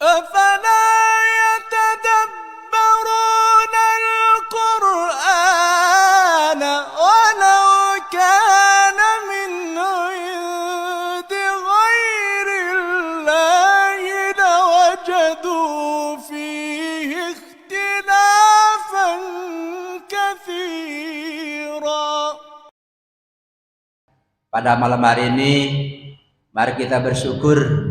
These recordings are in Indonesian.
أفلا يتدبرون القرآن ولو كان من عند غير الله لوجدوا فيه اختلافا كثيرا. Pada malam hari ini mari kita bersyukur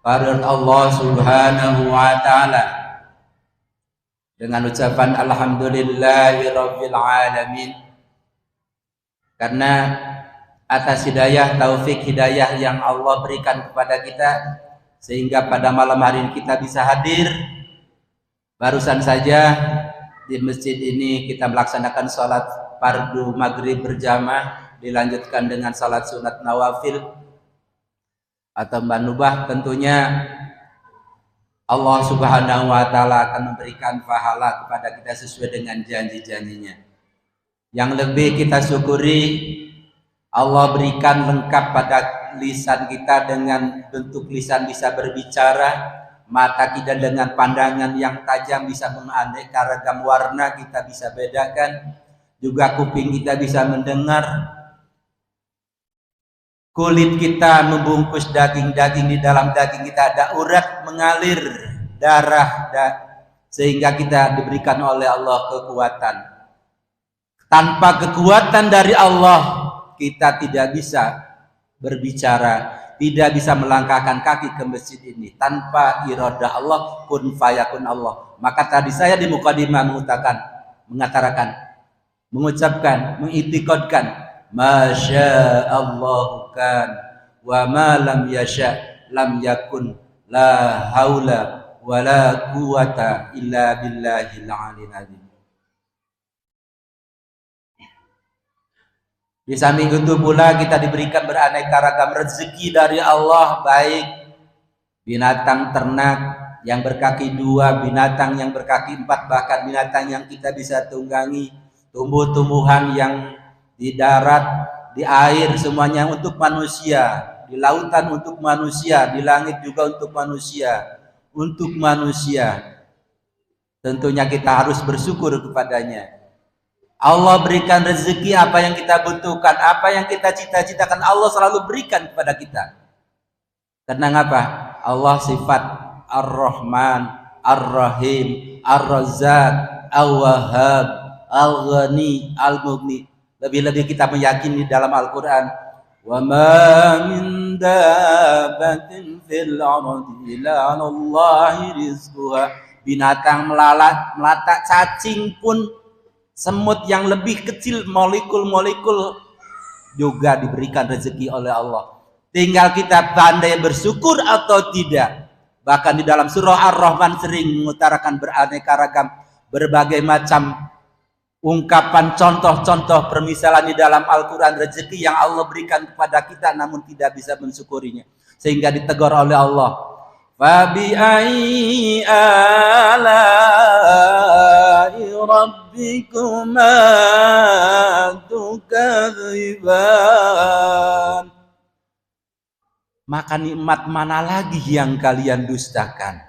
kepada Allah Subhanahu wa taala dengan ucapan alhamdulillahirabbil alamin, karena atas hidayah, taufik hidayah yang Allah berikan kepada kita sehingga pada malam hari ini kita bisa hadir. Barusan saja di masjid ini kita melaksanakan salat fardu maghrib berjamaah, dilanjutkan dengan salat sunat nawafil atau manubah. Tentunya Allah Subhanahu wa taala akan memberikan pahala kepada kita sesuai dengan janji-janjinya. Yang lebih kita syukuri, Allah berikan lengkap pada lisan kita dengan bentuk lisan bisa berbicara, mata kita dengan pandangan yang tajam bisa menganeka ragam warna kita bisa bedakan, juga kuping kita bisa mendengar, kulit kita membungkus daging-daging, di dalam daging kita ada urat mengalir darah, sehingga kita diberikan oleh Allah kekuatan. Tanpa kekuatan dari Allah kita tidak bisa berbicara, tidak bisa melangkahkan kaki ke masjid ini. Tanpa iradah Allah, kun fayakun Allah. Maka tadi saya di mukadimah mengucapkan, mengitikadkan, Masya Allah kan, wa ma lam yasha lam yakun, la haula wa la quwata illa billahil aliyil azim. Di samping itu pula kita diberikan beraneka ragam rezeki dari Allah, baik binatang ternak yang berkaki 2, binatang yang berkaki 4, bahkan binatang yang kita bisa tunggangi, tumbuh-tumbuhan yang di darat, di air, semuanya untuk manusia, di lautan untuk manusia, di langit juga untuk manusia. Tentunya kita harus bersyukur kepadanya. Allah berikan rezeki apa yang kita butuhkan, apa yang kita cita-citakan, Allah selalu berikan kepada kita. Karena apa? Allah sifat Ar-Rahman, Ar-Rahim, Ar-Razzaq, Al-Wahhab, Al-Ghani, Al-Mughni. Lebih-lebih kita meyakini dalam Al-Quran, wa ma min dabbatin fil ardi illa 'alallahi rizquha. Binatang melata, cacing pun, semut yang lebih kecil, molekul-molekul juga diberikan rezeki oleh Allah. Tinggal kita pandai bersyukur atau tidak. Bahkan di dalam surah Ar-Rahman sering mengutarakan beraneka ragam, berbagai macam ungkapan contoh-contoh permisalan di dalam Al-Quran, rezeki yang Allah berikan kepada kita namun tidak bisa mensyukurinya, sehingga ditegur oleh Allah, fabi ayyi ala'i rabbikuma tukadziban. Maka nikmat mana lagi yang kalian dustakan?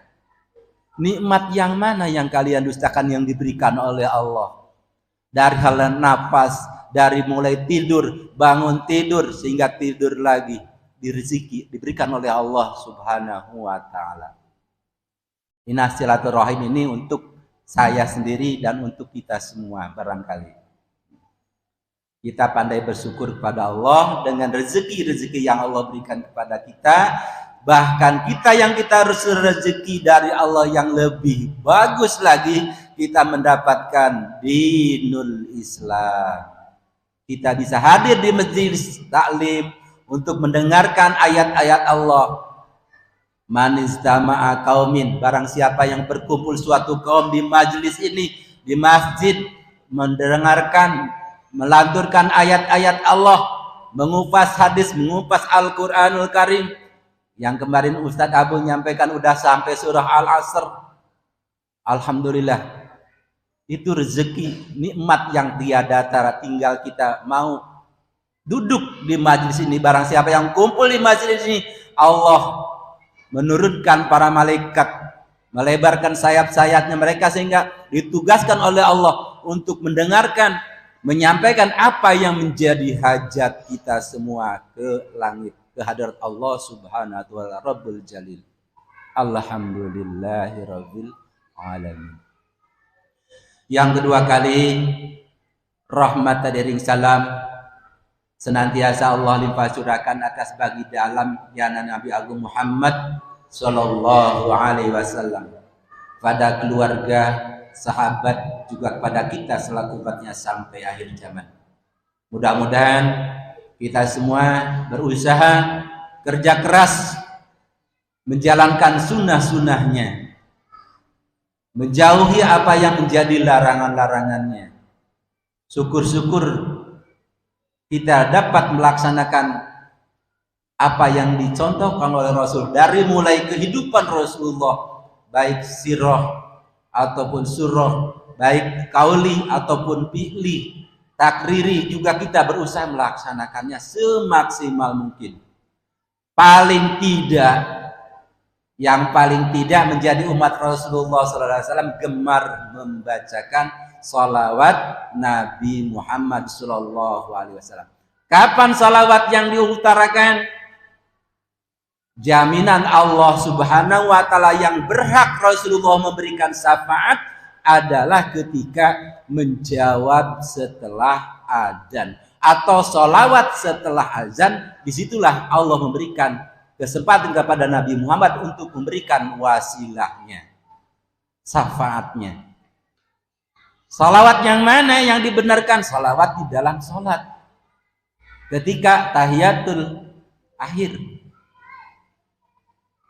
Nikmat yang mana yang kalian dustakan yang diberikan oleh Allah? Dari hal nafas, dari mulai tidur, bangun tidur, sehingga tidur lagi, rezeki diberikan oleh Allah Subhanahu wa ta'ala. Inna silaturahim ini untuk saya sendiri dan untuk kita semua. Barangkali kita pandai bersyukur kepada Allah dengan rezeki-rezeki yang Allah berikan kepada kita. Bahkan kita harus rezeki dari Allah yang lebih bagus lagi, kita mendapatkan dinul Islam. Kita bisa hadir di majelis taklim untuk mendengarkan ayat-ayat Allah. Man istama'a qaumin, barang siapa yang berkumpul suatu kaum di majelis ini, di masjid, mendengarkan, melanturkan ayat-ayat Allah, mengupas hadis, mengupas Al-Qur'anul Karim. Yang kemarin Ustadz Abu menyampaikan udah sampai surah Al-Asr. Alhamdulillah. Itu rezeki, nikmat yang tiada tara, tinggal kita mau duduk di majelis ini. Barang siapa yang kumpul di majelis ini, Allah menurunkan para malaikat, melebarkan sayap-sayapnya mereka sehingga ditugaskan oleh Allah untuk mendengarkan, menyampaikan apa yang menjadi hajat kita semua ke langit, ke hadirat Allah Subhanahu wa ta'ala Rabbul Jalil. Alhamdulillahirabbil alamin. Yang kedua kali, rahmat dari salam senantiasa Allah limpah curahkan atas bagi dalam yana Nabi Agung Muhammad sallallahu alaihi wasallam, pada keluarga, sahabat, juga kepada kita selaku umatnya sampai akhir zaman. Mudah-mudahan kita semua berusaha kerja keras menjalankan sunnah-sunnahnya, menjauhi apa yang menjadi larangan-larangannya. Syukur-syukur kita dapat melaksanakan apa yang dicontohkan oleh Rasul dari mulai kehidupan Rasulullah, baik sirah ataupun surah, baik kauli ataupun fi'li, takriri, juga kita berusaha melaksanakannya semaksimal mungkin. Paling tidak, yang paling tidak menjadi umat Rasulullah SAW gemar membacakan salawat Nabi Muhammad SAW. Kapan salawat yang diutarakan? Jaminan Allah Subhanahu wa ta'ala yang berhak Rasulullah memberikan syafaat adalah ketika menjawab setelah azan atau salawat setelah azan. Disitulah Allah memberikan kesempatan kepada Nabi Muhammad untuk memberikan wasilahnya, syafaatnya. Salawat yang mana yang dibenarkan? Salawat di dalam sholat, ketika tahiyatul akhir,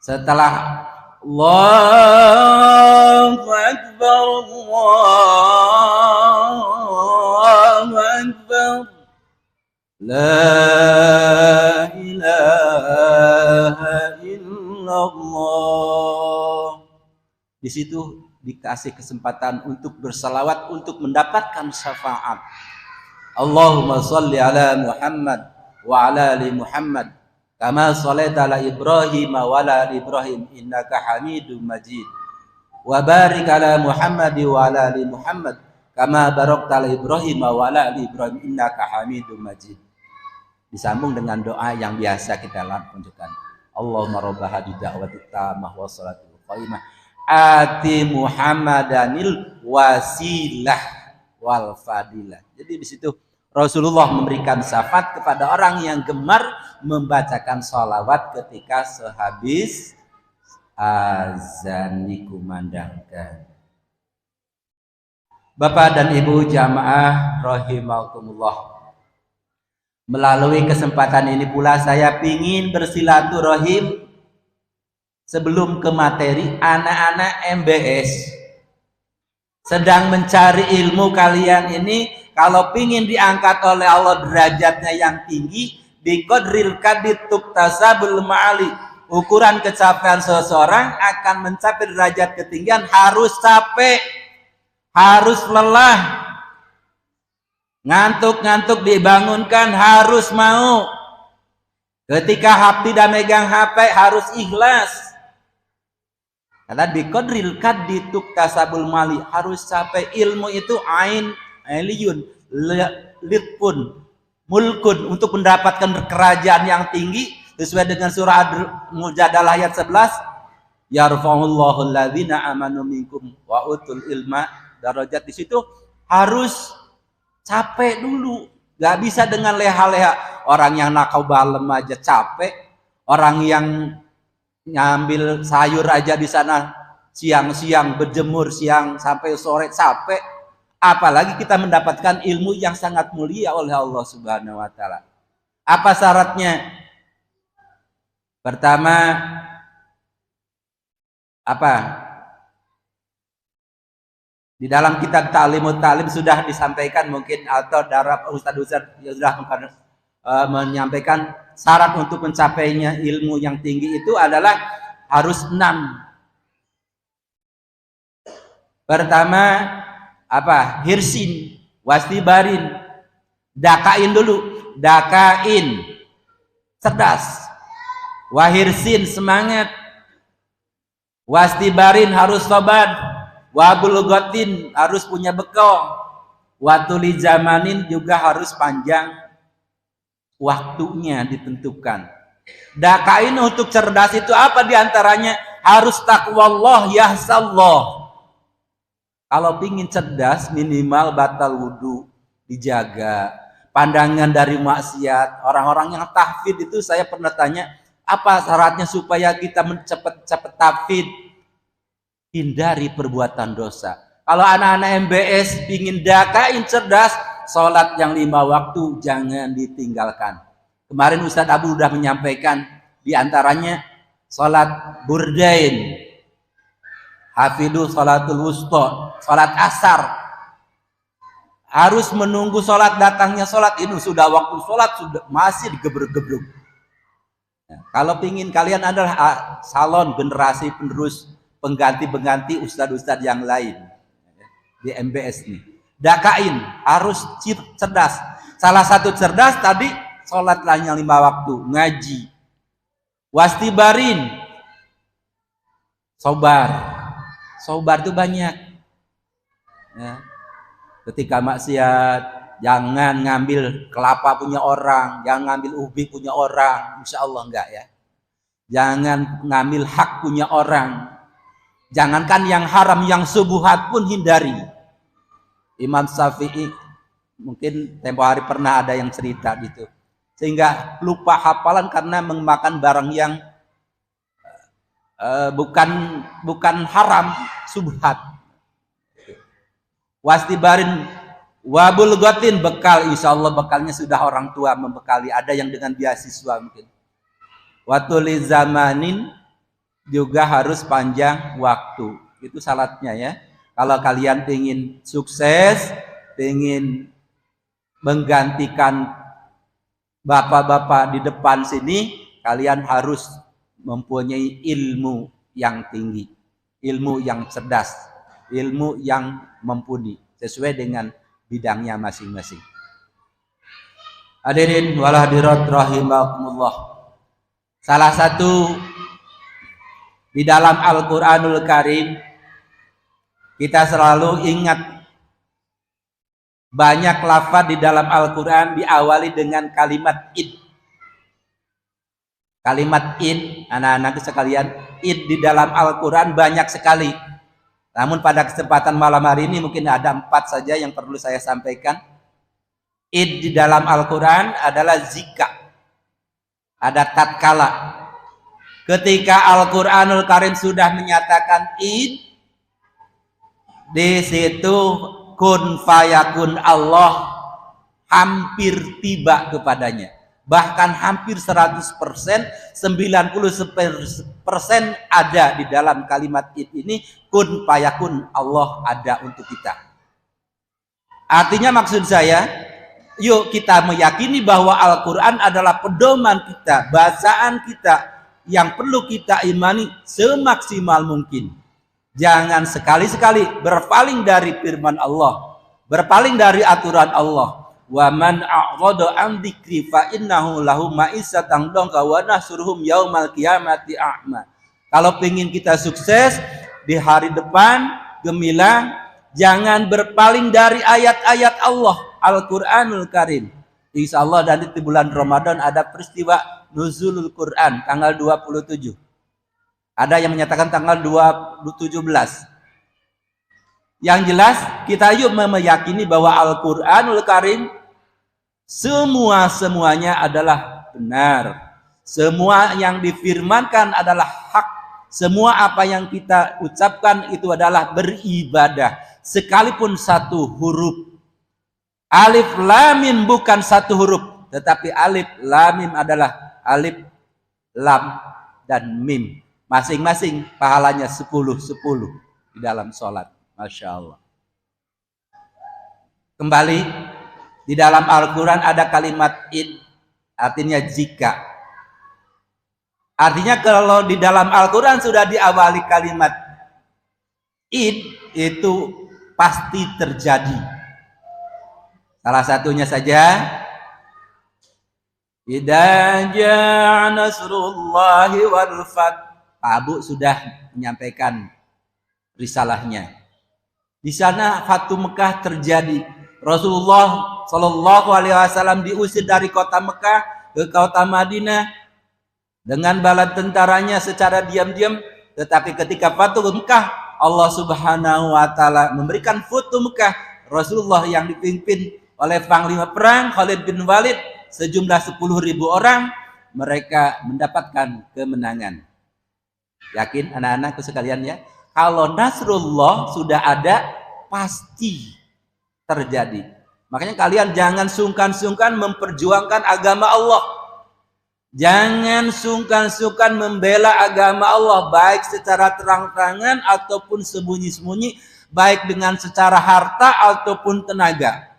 setelah Allahu Akbar, Allahu Akbar, La ilaha illallah. Di situ dikasih kesempatan untuk bersalawat untuk mendapatkan syafaat. Allahumma sholli ala Muhammad wa ala ali Muhammad kama sholaita ala Ibrahim wa ala ali Ibrahim innaka Hamidum Majid. Wa barik ala Muhammad wa ala ali Muhammad kama barakta ala Ibrahim wa ala ali Ibrahim innaka Hamidum Majid. Disambung dengan doa yang biasa kita lakukan. Allahumma rabb hadhihi da'wati tammah wa shalatul qaimah ati Muhammadanil wasilah wal fadilah. Jadi di situ Rasulullah memberikan syafaat kepada orang yang gemar membacakan sholawat ketika sehabis azan dikumandangkan. Bapak dan Ibu jamaah rahimakumullah, melalui kesempatan ini pula saya ingin bersilaturahim sebelum ke materi. Anak-anak MBS sedang mencari ilmu kalian ini, kalau ingin diangkat oleh Allah derajatnya yang tinggi, biqadril kadit tuktasabul ma'ali, ukuran kecapaian seseorang akan mencapai derajat ketinggian harus capek, harus lelah, ngantuk-ngantuk dibangunkan harus mau, ketika tidak megang HP harus ikhlas. Karena biqadril kadit tuktasabul ma'ali, harus capek. Ilmu itu aliyun litpun mulkun, untuk mendapatkan kerajaan yang tinggi sesuai dengan surah Al-Mujadalah ayat 11, yarfa'ullahu alladhina amanu minkum wa utul ilma darajat. Di situ harus capek dulu, gak bisa dengan leha-leha. Orang yang nakabalem aja capek, orang yang ngambil sayur aja di sana siang-siang berjemur siang sampai sore capek, apalagi kita mendapatkan ilmu yang sangat mulia oleh Allah Subhanahu wa ta'ala. Apa syaratnya? Pertama, apa? Di dalam kitab Ta'limut Ta'lim sudah disampaikan mungkin, atau darab Ustaz-Ustaz sudah menyampaikan syarat untuk mencapainya ilmu yang tinggi itu adalah harus 6. Pertama, apa? Hirsin, wastibarin, dakain dulu, dakain, cerdas, wahirsin, semangat, Wastibarin harus sabar. Wabulgotin harus punya bekal. Watuli zamanin juga harus panjang waktunya ditentukan. Dakain untuk cerdas itu apa diantaranya? Harus takwallah yahsallah. Kalau pingin cerdas minimal batal wudhu dijaga. Pandangan dari maksiat. Orang-orang yang tahfidz itu saya pernah tanya, apa syaratnya supaya kita cepat tahfidz? Hindari perbuatan dosa. Kalau anak-anak MBS pingin dakain cerdas, sholat yang 5 waktu jangan ditinggalkan. Kemarin Ustadz Abu sudah menyampaikan diantaranya sholat burdain, hafidhu sholatul wusta, sholat asar. Harus menunggu sholat datangnya sholat, ini sudah waktu sholat sudah masih digebruk-gebruk. Nah, kalau pingin kalian adalah salon generasi penerus pengganti ustadz-ustadz yang lain di MBS nih, dakain harus cerdas. Salah satu cerdas tadi sholat lainnya 5 waktu, ngaji. Wastibarin, sobar itu banyak ya. Ketika maksiat jangan ngambil kelapa punya orang, jangan ngambil ubi punya orang, insya Allah enggak ya. Jangan ngambil hak punya orang. Jangankan yang haram, yang subuhat pun hindari. Imam Syafi'i mungkin tempo hari pernah ada yang cerita gitu, sehingga lupa hafalan karena memakan barang yang bukan haram, subhat. Wastibarin wabulgotin, bekal, insya Allah bekalnya sudah orang tua membekali, ada yang dengan beasiswa mungkin. Watuli zamanin juga harus panjang waktu, itu syaratnya ya. Kalau kalian ingin sukses, ingin menggantikan bapak-bapak di depan sini, kalian harus mempunyai ilmu yang tinggi, ilmu yang cerdas, ilmu yang mumpuni sesuai dengan bidangnya masing-masing. Hadirin wal hadirat rahimakumullah. Salah satu di dalam Al-Qur'anul Karim kita selalu ingat, banyak lafaz di dalam Al-Qur'an diawali dengan kalimat id. Kalimat id, anak-anak sekalian, id di dalam Al-Qur'an banyak sekali. Namun pada kesempatan malam hari ini mungkin ada 4 saja yang perlu saya sampaikan. Id di dalam Al-Qur'an adalah zika. Ada tatkala. Ketika Al-Qur'anul Karim sudah menyatakan id, di situ kun fayakun Allah hampir tiba kepadanya. Bahkan hampir 100%, 90% ada di dalam kalimat ini, kun fayakun Allah ada untuk kita. Artinya maksud saya, yuk kita meyakini bahwa Al-Quran adalah pedoman kita, bacaan kita yang perlu kita imani semaksimal mungkin. Jangan sekali-sekali berpaling dari firman Allah, berpaling dari aturan Allah. Wa man a'rada an dzikri fa innahu lahu ma'isatan dhanka wa nahsuruhum yaumal qiyamati a'ma. Kalau ingin kita sukses di hari depan gemilang, jangan berpaling dari ayat-ayat Allah, Al-Qur'anul Karim. Insyaallah dan di bulan Ramadan ada peristiwa nuzulul Quran tanggal 27. Ada yang menyatakan tanggal 17. Yang jelas kita yuk meyakini bahwa Al-Qur'anul Karim semuanya adalah benar. Semua yang difirmankan adalah hak. Semua apa yang kita ucapkan itu adalah beribadah. Sekalipun satu huruf. Alif lam mim bukan satu huruf, tetapi alif lam mim adalah alif lam dan mim. Masing-masing pahalanya 10 di dalam sholat. Masya Allah. Kembali, di dalam Al-Quran ada kalimat id, artinya jika. Artinya kalau di dalam Al-Quran sudah diawali kalimat id, itu pasti terjadi. Salah satunya saja, idza jaa nasrullahi wal fath Pak Abu sudah menyampaikan risalahnya. Di sana Fatu Mekah terjadi. Rasulullah Shallallahu Alaihi Wasallam diusir dari kota Mekah ke kota Madinah dengan bala tentaranya secara diam-diam. Tetapi ketika Fatu Mekah, Allah Subhanahu Wa Taala memberikan Fatu Mekah. Rasulullah yang dipimpin oleh panglima perang Khalid bin Walid sejumlah 10.000 orang, mereka mendapatkan kemenangan. Yakin anak-anakku sekalian ya? Kalau Nasrullah sudah ada, pasti terjadi. Makanya kalian jangan sungkan-sungkan memperjuangkan agama Allah. Jangan sungkan-sungkan membela agama Allah, baik secara terang-terangan ataupun sembunyi-sembunyi, baik dengan secara harta ataupun tenaga.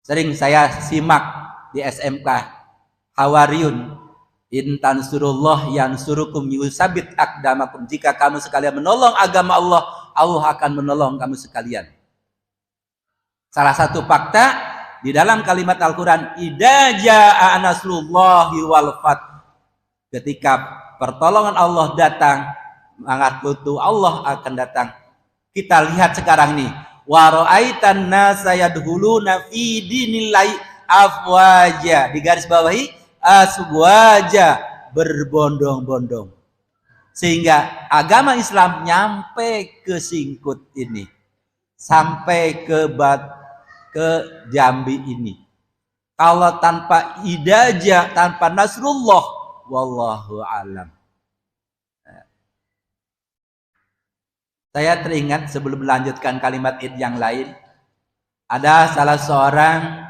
Sering saya simak di SMK, Hawariyun, in tansurullah yansurukum yusabit aqdamakum. Jika kamu sekalian menolong agama Allah, Allah akan menolong kamu sekalian. Salah satu fakta di dalam kalimat Al-Quran, idza jaa nasrullahi wal fath. Ketika pertolongan Allah datang, maka Allah akan datang. Kita lihat sekarang nih, wa ra'aitan nasa yadkhuluna fi dinillahi afwaja. Di garis bawahi aswaja, berbondong-bondong. Sehingga agama Islam nyampe ke Singkut ini, sampai ke Jambi ini. Kalau tanpa idajah, tanpa nasrullah, wallahu alam. Saya teringat sebelum melanjutkan kalimat id yang lain, ada salah seorang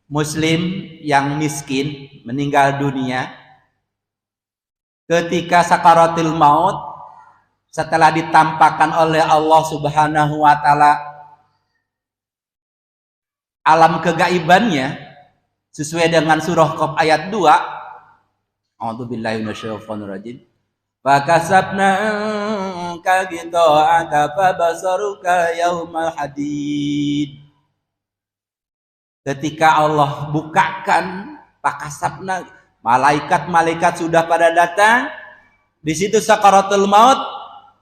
Muslim yang miskin meninggal dunia ketika sakaratul maut, setelah ditampakkan oleh Allah Subhanahu Wa Taala alam kegaibannya sesuai dengan surah Qaf ayat 2. A'udzubillahi minasyaitonir rajim. Fakasabna ka ghita'aka fabasaruka yaumal hadid. Ketika Allah bukakan pakasabna, malaikat-malaikat sudah pada datang. Di situ sakaratul maut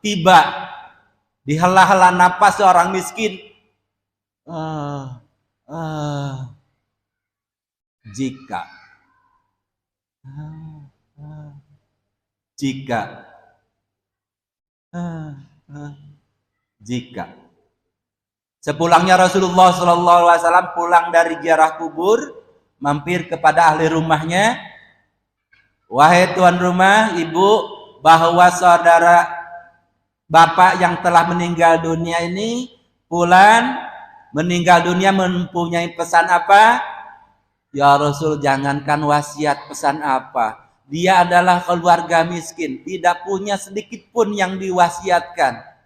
tiba, dihela-hela napas seorang miskin. Jika sepulangnya Rasulullah SAW pulang dari ziarah kubur, mampir kepada ahli rumahnya. Wahai tuan rumah, ibu, bahwa saudara bapak yang telah meninggal dunia ini, Fulan meninggal dunia, mempunyai pesan apa? Ya Rasul, jangankan wasiat, pesan apa? Dia adalah keluarga miskin, tidak punya sedikit pun yang diwasiatkan.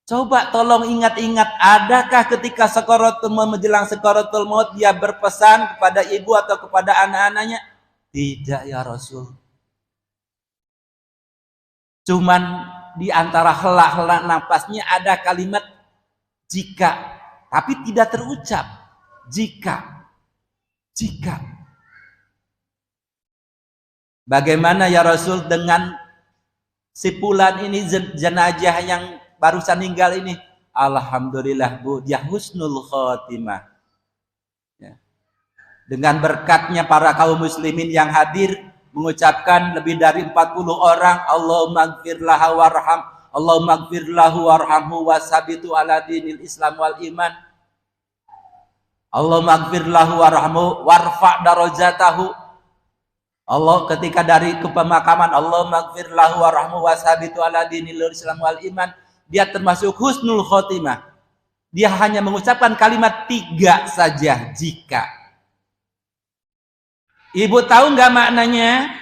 Coba tolong ingat-ingat, adakah ketika sakaratul maut, menjelang sakaratul maut, dia berpesan kepada ibu atau kepada anak-anaknya? Tidak ya Rasul. Cuman di antara hela-hela napasnya ada kalimat jika, tapi tidak terucap. Jika. Bagaimana ya Rasul dengan si Fulan ini, jenazah yang barusan meninggal ini? Alhamdulillah Bu, dia husnul khotimah. Ya. Dengan berkatnya para kaum muslimin yang hadir, mengucapkan lebih dari 40 orang, Allahumma gfirlahu warham, Allahumma gfirlahu warhamhu wasabitu ala dinil Islam wal iman. Allahumma gfirlahu warhamhu warfa' darajatahu. Allah ketika dari kepemakaman, Allahumma gfirlahu warhamhu wasabitu ala dinil Islam wal iman, dia termasuk husnul khotimah. Dia hanya mengucapkan kalimat 3 saja, jika. Ibu tahu nggak maknanya?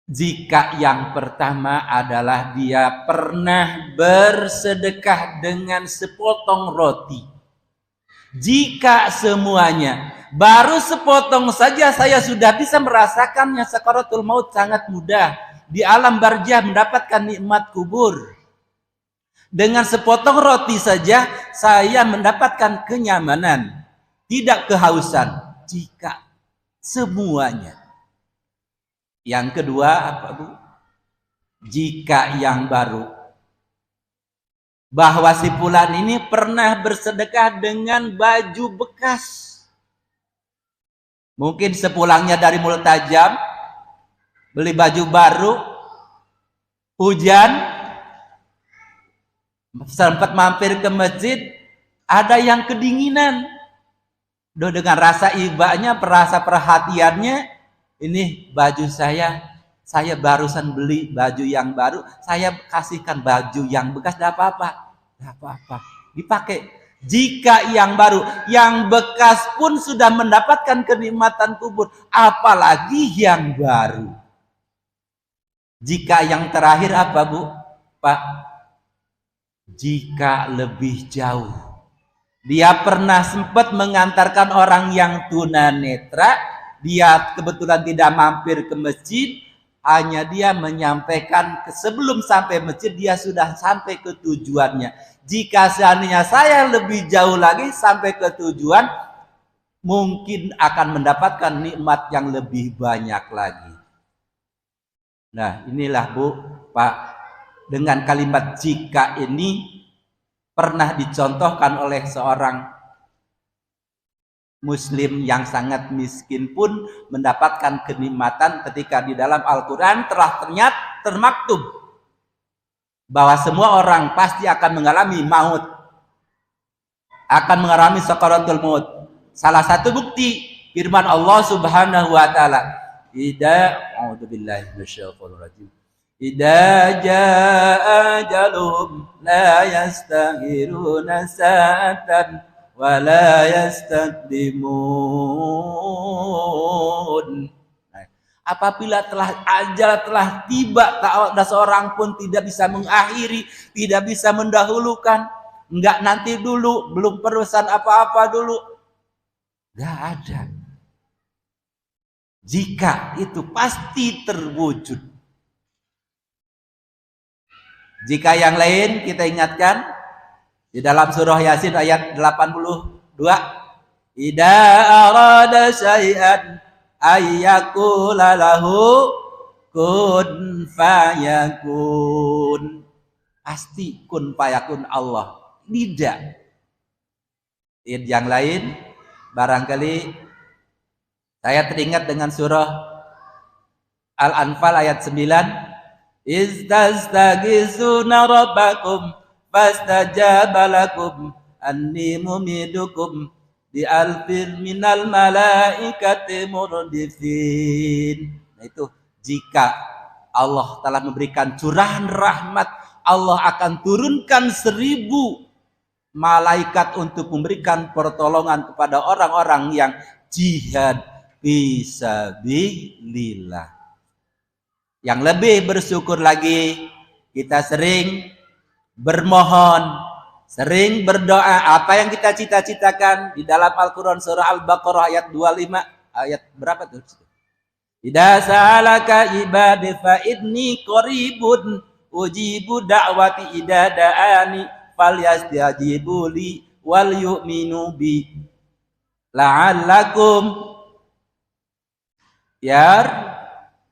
Jika yang pertama adalah dia pernah bersedekah dengan sepotong roti. Jika semuanya, baru sepotong saja saya sudah bisa merasakannya. Sakaratul maut sangat mudah. Di alam barzah mendapatkan nikmat kubur. Dengan sepotong roti saja saya mendapatkan kenyamanan, tidak kehausan. Semuanya. Yang kedua apa, Bu? Jika yang baru, bahwa si fulan ini pernah bersedekah dengan baju bekas. Mungkin sepulangnya dari Multajam, beli baju baru, hujan, sempat mampir ke masjid, ada yang kedinginan. Dengan rasa ibanya, rasa perhatiannya, ini baju saya barusan beli baju yang baru, saya kasihkan baju yang bekas, tidak apa-apa, dipakai. Jika yang baru, yang bekas pun sudah mendapatkan kenikmatan kubur, apalagi yang baru. Jika yang terakhir apa, Bu? Pak? Jika lebih jauh, dia pernah sempat mengantarkan orang yang tunanetra, dia kebetulan tidak mampir ke masjid, hanya dia menyampaikan sebelum sampai masjid dia sudah sampai ke tujuannya. Jika seandainya saya lebih jauh lagi sampai ke tujuan, mungkin akan mendapatkan nikmat yang lebih banyak lagi. Nah, inilah Bu, Pak, dengan kalimat jika ini pernah dicontohkan oleh seorang Muslim yang sangat miskin pun mendapatkan kenikmatan ketika di dalam Al-Quran telah ternyata termaktub bahwa semua orang pasti akan mengalami maut, akan mengalami sakaratul maut. Salah satu bukti firman Allah Subhanahu wa taala, a'udzubillahi minasyaitonir rajim. Idza jaa ajaluhum la yastaghiruna sa'atan wa la yastaqdimun. Apabila ajal telah tiba, tak ada seorang pun tidak bisa mengakhiri, tidak bisa mendahulukan. Enggak nanti dulu, belum perusan apa-apa dulu. Enggak ada. Jika itu pasti terwujud. Jika yang lain kita ingatkan di dalam surah Yasin ayat 82, idza arada syai'an ayyakula lahu kun fayakun. Pasti kun fayakun Allah. Tidak. Yang lain barangkali saya teringat dengan surah Al-Anfal ayat 9, istastaghithuna rabbakum fastajaba lakum anni mumidukum di alfir minal malaikati murdifin. Nah itu jika Allah telah memberikan curahan rahmat, Allah akan turunkan 1000 malaikat untuk memberikan pertolongan kepada orang-orang yang jihad fisabilillah. Yang lebih bersyukur lagi, kita sering bermohon, sering berdoa. Apa yang kita cita-citakan di dalam Al-Quran surah Al-Baqarah ayat 25, ayat berapa tuh? Idza sa'alaka ibadi fa inni qaribun ujibu da'wati idza da'ani falyastajibu li wal yu'minu bi la'allakum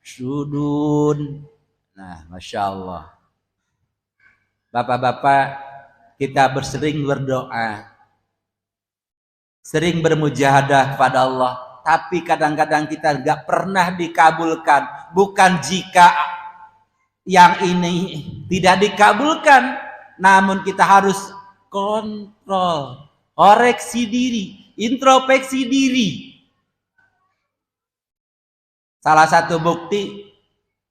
sudun. Nah, Masya Allah. Bapak-bapak, kita bersering berdoa, sering bermujahadah kepada Allah, tapi kadang-kadang kita nggak pernah dikabulkan. Bukan jika yang ini tidak dikabulkan, namun kita harus kontrol, koreksi diri, introspeksi diri. Salah satu bukti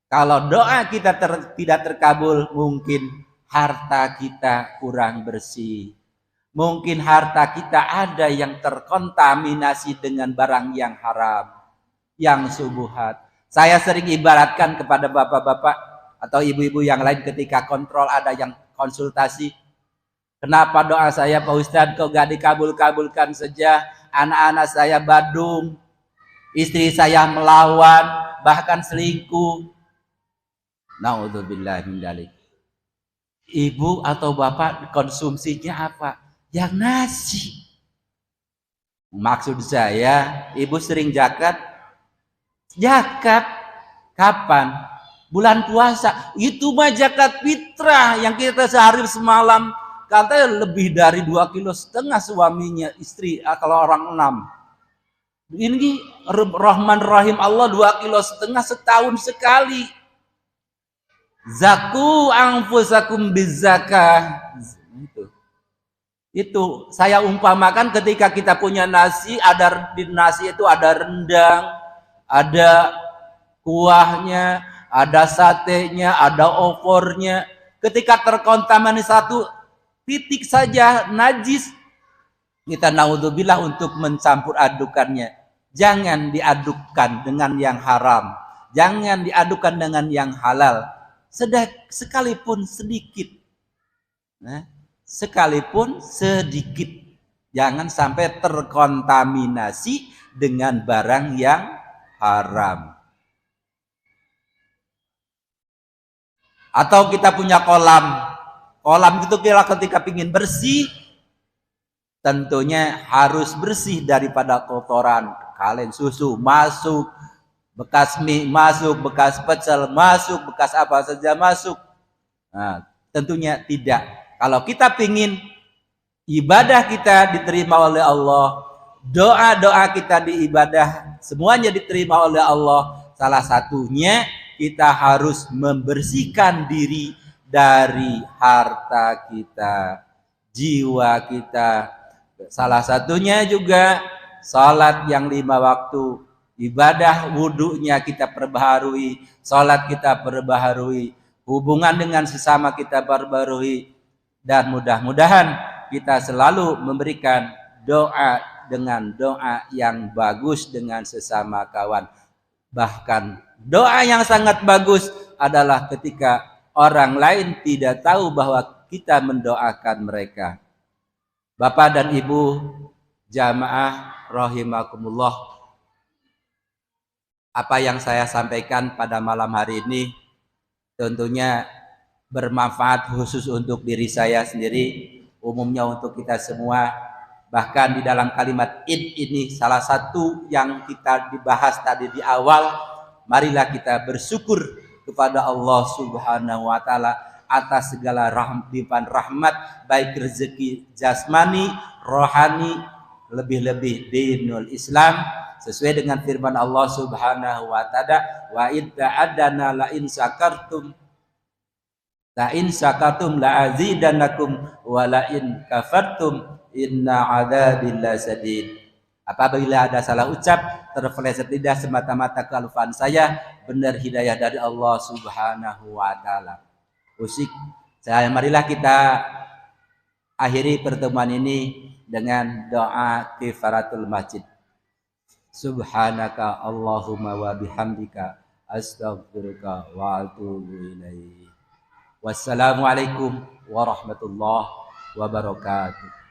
kalau doa kita tidak terkabul, mungkin harta kita kurang bersih. Mungkin harta kita ada yang terkontaminasi dengan barang yang haram, yang subuhat. Saya sering ibaratkan kepada bapak-bapak atau ibu-ibu yang lain ketika kontrol ada yang konsultasi. Kenapa doa saya Pak Ustadz kok gak dikabul-kabulkan saja? Anak-anak saya badung, istri saya melawan, bahkan selingkuh. Na'udzubillah min dzalik. Ibu atau bapak konsumsinya apa? Yang nasi. Maksud saya, ibu sering zakat, Zakat kapan? Bulan puasa. Itu mah zakat fitrah yang kita sehari semalam katanya lebih dari 2,5 kilo suaminya istri kalau orang 6. Ini Rahman Rahim Allah 2,5 kilo setahun sekali. Zaku anfusakum bizakah. Itu saya umpamakan ketika kita punya nasi, ada di nasi itu ada rendang, ada kuahnya, ada satenya, ada opornya. Ketika terkontaminasi satu titik saja najis, kita naudzubillah untuk mencampur adukannya. Jangan diadukkan dengan yang haram, jangan diadukkan dengan yang halal. Sekalipun sedikit. Nah, sekalipun sedikit, jangan sampai terkontaminasi dengan barang yang haram. Atau kita punya kolam itu ketika ingin bersih, tentunya harus bersih daripada kotoran, kaleng susu masuk, bekas mie masuk, bekas pecel masuk, bekas apa saja masuk. Nah, tentunya tidak. Kalau kita ingin ibadah kita diterima oleh Allah, doa-doa kita di ibadah semuanya diterima oleh Allah, salah satunya kita harus membersihkan diri dari harta kita, jiwa kita. Salah satunya juga salat yang 5 waktu, ibadah wudunya kita perbaharui, salat kita perbaharui, hubungan dengan sesama kita perbaharui. Dan mudah-mudahan kita selalu memberikan doa dengan doa yang bagus dengan sesama kawan. Bahkan doa yang sangat bagus adalah ketika orang lain tidak tahu bahwa kita mendoakan mereka. Bapak dan Ibu jamaah rahimakumullah, apa yang saya sampaikan pada malam hari ini tentunya bermanfaat khusus untuk diri saya sendiri, umumnya untuk kita semua. Bahkan di dalam kalimat id ini salah satu yang kita dibahas tadi di awal, marilah kita bersyukur kepada Allah Subhanahu wa taala atas segala limpahan rahmat, baik rezeki jasmani, rohani, lebih-lebih dinul Islam, sesuai dengan firman Allah Subhanahu wa taala, wa idza adana la in syakartum la in syakatum la azidannakum wa la in kafartum inna adzabi lasadid. Apabila ada salah ucap, terpeleset lidah semata-mata kealfaan saya, benar hidayah dari Allah Subhanahu wa taala. Marilah kita akhiri pertemuan ini dengan doa kifaratul masjid. Subhanaka Allahumma wa bihamdika astaghfiruka wa atubu ilaik. Wassalamualaikum warahmatullahi wabarakatuh.